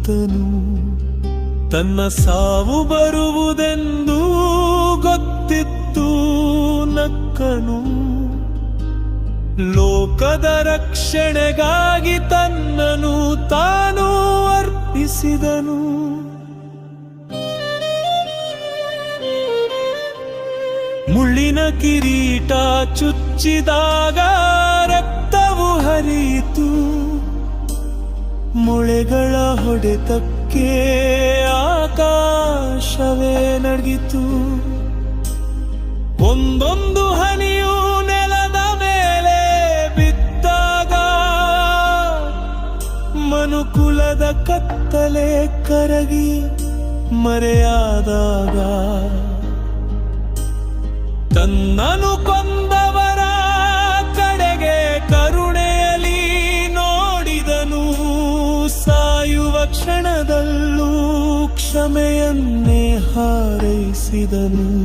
ಸತ್ತನು. ತನ್ನ ಸಾವು ಬರುವುದೆಂದು ಗೊತ್ತಿತ್ತು ನಕ್ಕನು. ಲೋಕದ ರಕ್ಷಣೆಗಾಗಿ ತನ್ನನು ತಾನು ಅರ್ಪಿಸಿದನು. ಮುಳ್ಳಿನ ಕಿರೀಟ ಚುಚ್ಚಿದಾಗ ರಕ್ತವು ಹರಿಯಿತು. ಮೊಳೆಗಳ ಹೊಡೆತಕ್ಕೆ ಆಕಾಶವೇ ನಡುಗಿತು. ಒಂದೊಂದು ಹನಿಯು ನೆಲದ ಮೇಲೆ ಬಿದ್ದಾಗ ಮನುಕುಲದ ಕತ್ತಲೆ ಕರಗಿ ಮರೆಯಾದಾಗ ತನ್ನನು ಕೊಂದವರ ಕಡೆಗೆ ಕರುಣೆಯಲಿ ನೋಡಿದನು. ಸಾಯುವ ಕ್ಷಣದಲ್ಲೂ ಕ್ಷಮೆಯನ್ನೇ ಹಾರೈಸಿದನು.